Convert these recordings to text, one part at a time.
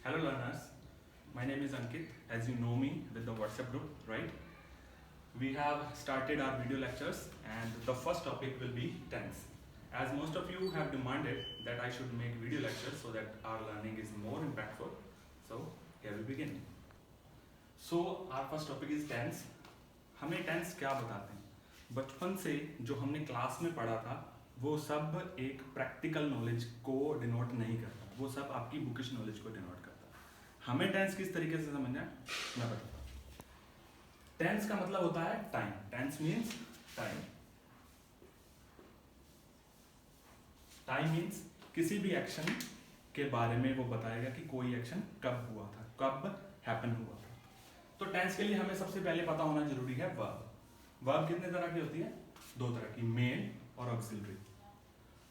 Hello learners, my name is Ankit, as you know me with the WhatsApp group, right? We have started our video lectures and the first topic will be tense. As most of you have demanded that I should make video lectures so that our learning is more impactful, so here we begin. So our first topic is tense. हमें tense क्या बताते हैं? बचपन से जो हमने class में पढ़ा था वो सब एक प्रैक्टिकल नॉलेज को डिनोट नहीं करता, वो सब आपकी बुकिश नॉलेज को डिनोट करता है। हमें टेंस किस तरीके से समझना है मैं बताता हूँ। टेंस का मतलब होता है time. Tense means time. Time means किसी भी एक्शन के बारे में वो बताएगा कि कोई एक्शन कब हुआ था, कब हैपन हुआ था। तो टेंस के लिए हमें सबसे पहले पता होना जरूरी है वर्ब। वर्ब कितने तरह की होती है? दो तरह की, मेन और ऑक्सिलरी।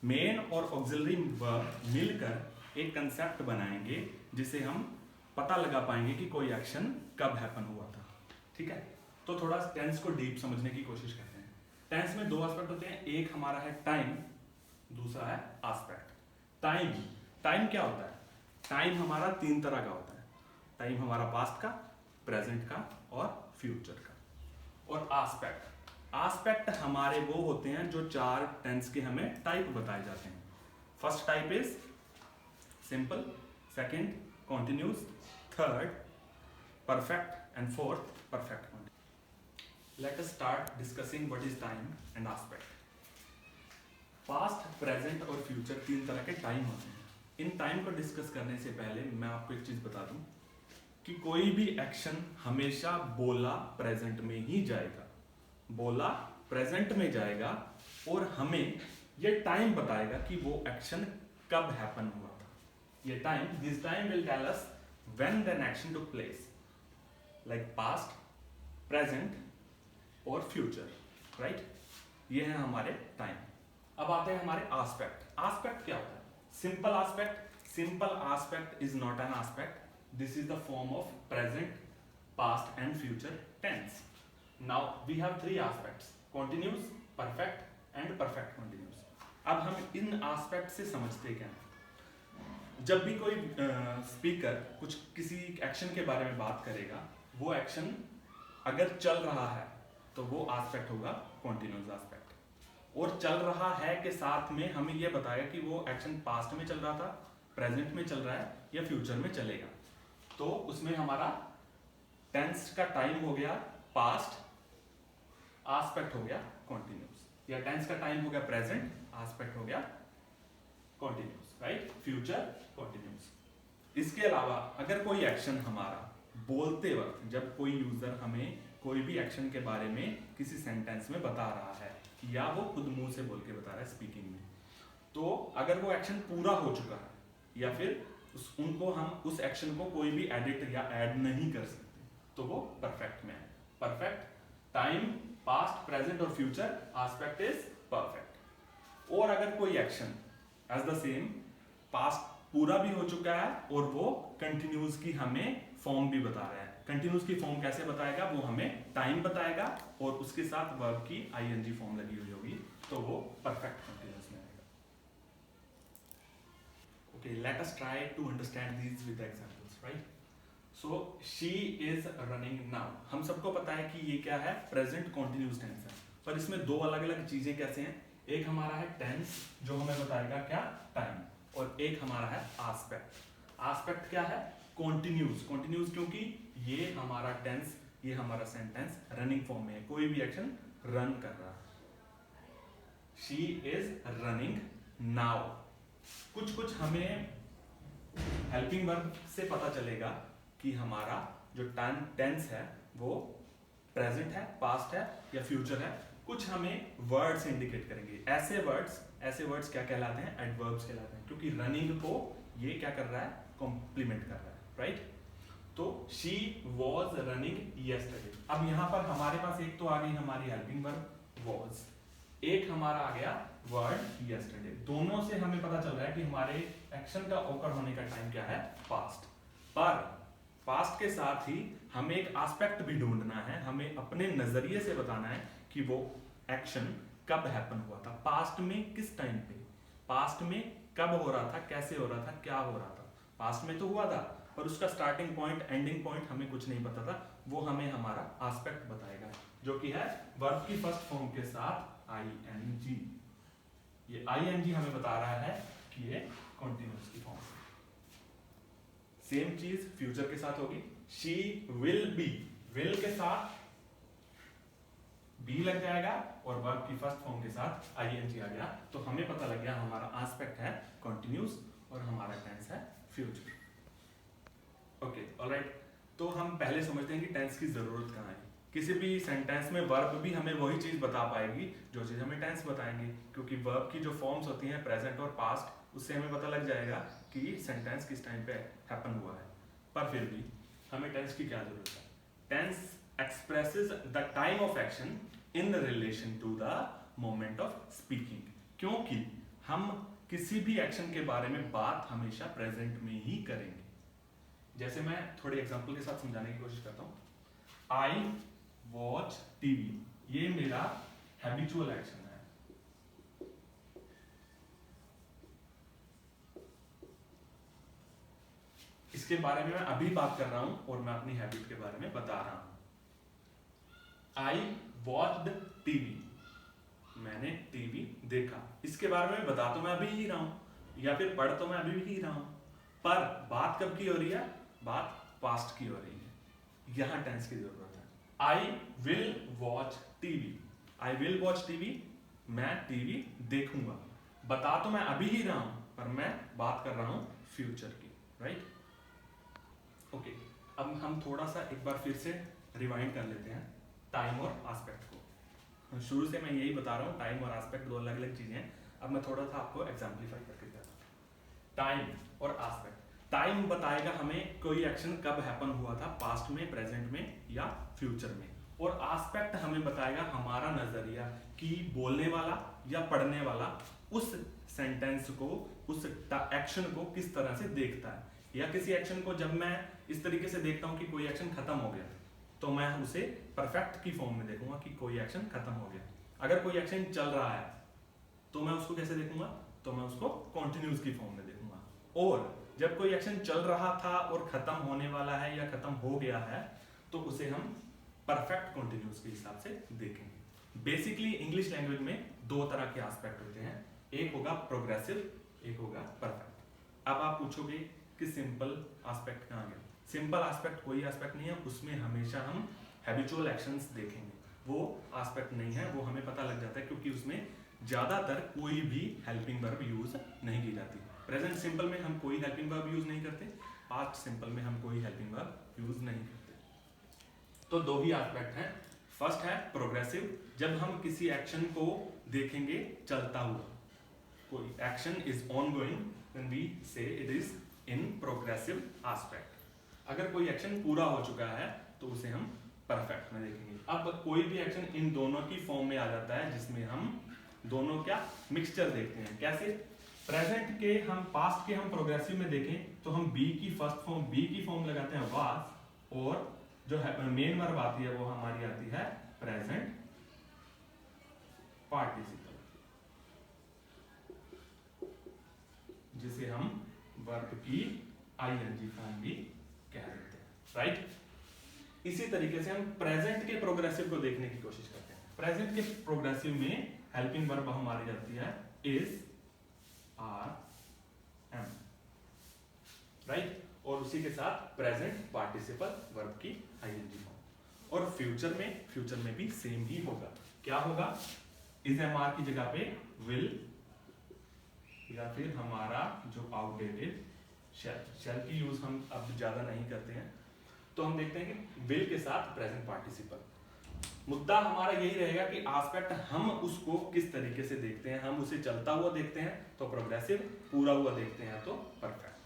मेन और ऑक्सिलरी वर्ब मिलकर एक कंसेप्ट बनाएंगे जिसे हम पता लगा पाएंगे कि कोई एक्शन कब हैपन हुआ था। ठीक है, तो थोड़ा टेंस को डीप समझने की कोशिश करते हैं। टेंस में दो एस्पेक्ट होते हैं, एक हमारा है टाइम, दूसरा है एस्पेक्ट। टाइम, टाइम क्या होता है? टाइम हमारा तीन तरह का होता है। टाइम हमारा पास्ट का, प्रेजेंट का और फ्यूचर का। और एस्पेक्ट, एस्पेक्ट हमारे वो होते हैं जो चार टेंस के हमें टाइप बताए जाते हैं। First type is simple, second continuous, third perfect and fourth perfect continuous. Let us start discussing what is time and aspect. Past, present और फ्यूचर तीन तरह के टाइम होते हैं। इन टाइम को डिस्कस करने से पहले मैं आपको एक चीज बता दूं कि कोई भी एक्शन हमेशा बोला प्रेजेंट में ही जाएगा। बोला प्रेजेंट में जाएगा और हमें ये टाइम बताएगा कि वो एक्शन कब हैपन हुआ था। ये time, this time will tell us when then action took place, like past, present और फ्यूचर, राइट? ये है हमारे टाइम। अब आते हैं हमारे एस्पेक्ट। एस्पेक्ट क्या होता है? Simple aspect, simple aspect is not an aspect, this is the form of present, past and future tense. Now we have three aspects: continuous, perfect and perfect continuous. अब हम इन aspect से समझते क्या हैं? जब भी कोई स्पीकर कुछ किसी एक्शन के बारे में बात करेगा, वो एक्शन अगर चल रहा है तो वो एस्पेक्ट होगा continuous एस्पेक्ट, और चल रहा है के साथ में हमें ये बताएगा कि वो एक्शन पास्ट में चल रहा था, प्रेजेंट में चल रहा है या फ्यूचर में चलेगा। तो उसमें हमारा टेंस का टाइम हो गया पास्ट, एस्पेक्ट हो गया कॉन्टिन्यूस, या टेंस का टाइम हो गया प्रेजेंट, एस्पेक्ट हो गया कॉन्टिन्यूस, राइट? Future continuous. इसके अलावा अगर कोई एक्शन हमारा बोलते वक्त, जब कोई यूजर हमें कोई भी एक्शन के बारे में किसी सेंटेंस में बता रहा है या वो खुद मुंह से बोल के बता रहा है स्पीकिंग में, तो अगर वो एक्शन पूरा हो चुका है या फिर उनको हम उस एक्शन को कोई भी एडिट या ऐड नहीं कर सकते, तो वो परफेक्ट में है। परफेक्ट, टाइम, पास्ट, प्रेजेंट और फ्यूचर, एस्पेक्ट इज परफेक्ट। और अगर कोई action as the same past पूरा भी हो चुका है और वो कंटिन्यूस की हमें फॉर्म भी बता रहा है, कंटिन्यूस की फॉर्म कैसे बताएगा? वो हमें टाइम बताएगा और उसके साथ वर्ब की आईएनजी फॉर्म लगी हुई होगी, तो वो परफेक्ट कंटिन्यूस में आएगा। Okay, let us try to understand these with the examples, right? So she is running now. हम सबको पता है कि ये क्या है? प्रेजेंट कॉन्टिन्यूस टेंस है, पर इसमें दो अलग अलग चीजें कैसे हैं? एक हमारा है टेंस जो हमें बताएगा क्या? टाइम। और एक हमारा है एस्पेक्ट। एस्पेक्ट क्या है? कॉन्टिन्यूस। कॉन्टिन्यूस क्योंकि ये हमारा टेंस, ये हमारा सेंटेंस रनिंग फॉर्म में है, कोई भी एक्शन रन कर रहा है। She is running now. कुछ कुछ हमें हेल्पिंग वर्ब से पता चलेगा कि हमारा जो टेंस है वो प्रेजेंट है, पास्ट है या फ्यूचर है। कुछ हमें वर्ड्स इंडिकेट करेंगे। ऐसे वर्ड्स क्या कहलाते हैं? एडवर्ब्स कहलाते हैं, क्योंकि रनिंग को ये क्या कर रहा है? कॉम्प्लीमेंट कर रहा है, राइट? तो शी वॉज रनिंग यस्टरडे। अब यहाँ पर हमारे पास एक तो आ गई हमारी हेल्पिंग वर्ब वॉज, एक हमारा आ गया वर्ड यस्टरडे। दोनों से हमें पता चल रहा है कि हमारे एक्शन का ओकर होने का टाइम क्या है? पास्ट। पर पास्ट के साथ ही हमें एक एस्पेक्ट भी ढूंढना है, हमें अपने नजरिए से बताना है कि वो एक्शन कब हैपन हुआ था, पास्ट में किस टाइम पे, पास्ट में कब हो रहा था, कैसे हो रहा था, क्या हो रहा था। पास्ट में तो हुआ था, और उसका स्टार्टिंग पॉइंट एंडिंग पॉइंट हमें कुछ नहीं पता था, वो हमें हमारा एस्पेक्ट बताएगा, जो कि है वर्ब की फर्स्ट फॉर्म के साथ ing। ये ing हमें बता रहा है कि ये कॉन्टिन्यूअस की फॉर्म है। सेम चीज फ्यूचर के साथ होगी, शी विल बी, विल के साथ बी लग जाएगा और वर्ब की फर्स्ट फॉर्म के साथ ing आ गया, तो हमें पता लग गया हमारा एस्पेक्ट है कॉन्टिन्यूअस और हमारा टेंस है फ्यूचर। Okay, alright. तो हम पहले समझते हैं कि टेंस की जरूरत कहाँ है। किसी भी सेंटेंस में वर्ब भी हमें वही चीज बता पाएगी जो चीज हमें टेंस बताएंगे, क्योंकि वर्ब की जो फॉर्म्स होती हैं प्रेजेंट और पास्ट, उससे हमें पता लग जाएगा कि सेंटेंस किस टाइम पे हैपन हुआ है। पर फिर भी हमें टेंस की क्या जरूरत है? Tense expresses the time of action in relation to the moment of speaking, क्योंकि हम किसी भी एक्शन के बारे में बात हमेशा प्रेजेंट में ही करेंगे। जैसे मैं थोड़े एग्जांपल के साथ समझाने की कोशिश करता हूं। आई वॉच टीवी, ये मेरा हैबिचुअल एक्शन है। इसके बारे में मैं अभी बात कर रहा हूं और मैं अपनी हैबिट के बारे में बता रहा हूं। आई वॉच्ड टीवी, मैंने टीवी देखा। इसके बारे में बता तो मैं अभी ही रहा हूं, या फिर पढ़ तो मैं अभी भी रहा हूं, पर बात कब की हो रही है? बात पास्ट की हो रही है। यहां टेंस की जरूरत है। I will watch TV, I will watch TV, मैं टीवी देखूंगा। बता तो मैं अभी ही रहा हूं, पर मैं बात कर रहा हूं फ्यूचर की, राइट? ओके, अब हम थोड़ा सा एक बार फिर से रिवाइंड कर लेते हैं टाइम और एस्पेक्ट को। शुरू से मैं यही बता रहा हूँ, टाइम और एस्पेक्ट दो अलग अलग चीजें हैं। अब मैं थोड़ा सा आपको एग्जाम्पलीफाई करके बताता हूँ। टाइम और एस्पेक्ट। टाइम बताएगा हमें कोई एक्शन कब हैपन हुआ था, पास्ट में, प्रेजेंट में या फ्यूचर में। और एस्पेक्ट हमें बताएगा हमारा नजरिया कि बोलने वाला या पढ़ने वाला उस सेंटेंस को, उस एक्शन को किस तरह से देखता है। या किसी एक्शन को जब मैं इस तरीके से देखता हूँ कि कोई एक्शन खत्म हो गया, तो मैं उसे परफेक्ट की फॉर्म में देखूंगा कि कोई एक्शन खत्म हो गया। अगर कोई एक्शन चल रहा है तो मैं उसको कैसे देखूंगा? तो मैं उसको कॉन्टिन्यूस की फॉर्म में देखूंगा। और जब कोई एक्शन चल रहा था और खत्म होने वाला है या खत्म हो गया है, तो उसे हम परफेक्ट कॉन्टिन्यूस के हिसाब से देखेंगे। बेसिकली इंग्लिश लैंग्वेज में दो तरह के एस्पेक्ट होते हैं, एक होगा प्रोग्रेसिव, एक होगा परफेक्ट। अब आप पूछोगे कि सिंपल एस्पेक्ट कहाँ गया? सिंपल एस्पेक्ट कोई एस्पेक्ट नहीं है, उसमें हमेशा हम हैबिचुअल एक्शंस देखेंगे। वो एस्पेक्ट नहीं है, वो हमें पता लग जाता है, क्योंकि उसमें ज्यादातर कोई भी हेल्पिंग वर्ब यूज नहीं की जाती। प्रेजेंट सिंपल में हम कोई हेल्पिंग वर्ब यूज नहीं करते, पास्ट सिंपल में हम कोई हेल्पिंग वर्ब यूज नहीं करते। तो दो ही एस्पेक्ट हैं। फर्स्ट है प्रोग्रेसिव, जब हम किसी एक्शन को देखेंगे चलता हुआ, कोई action is ongoing, when we say it is in progressive aspect. अगर कोई एक्शन पूरा हो चुका है तो उसे हम परफेक्ट में देखेंगे। अब कोई भी एक्शन इन दोनों की फॉर्म में आ जाता है, जिसमें हम दोनों क्या मिक्सचर देखते हैं। कैसे? प्रेजेंट के हम, पास्ट के हम प्रोग्रेसिव में देखें तो हम बी की फर्स्ट फॉर्म, बी की फॉर्म लगाते हैं वाज, और जो है मेन वर्ब आती है वो हमारी आती है प्रेजेंट पार्टिसिपल, जिसे हम वर्ब की आईएनजी फॉर्म भी कह देते हैं, राइट? इसी तरीके से हम प्रेजेंट के प्रोग्रेसिव को देखने की कोशिश करते हैं। प्रेजेंट के प्रोग्रेसिव में हेल्पिंग वर्ब हमारी जाती है इज, आर, एम, राइट? और उसी के साथ प्रेजेंट पार्टिसिपल वर्ब की आईएनजी फॉर्म। और फ्यूचर में भी सेम ही होगा। क्या होगा? इज एम आर की जगह पे विल, या फिर हमारा जो आउटडेटेड शैल की यूज हम अब ज्यादा नहीं करते हैं, तो हम देखते हैं कि विल के साथ प्रेजेंट पार्टिसिपल। मुद्दा हमारा यही रहेगा कि एस्पेक्ट हम उसको किस तरीके से देखते हैं। हम उसे चलता हुआ देखते हैं तो प्रोग्रेसिव, पूरा हुआ देखते हैं तो परफेक्ट।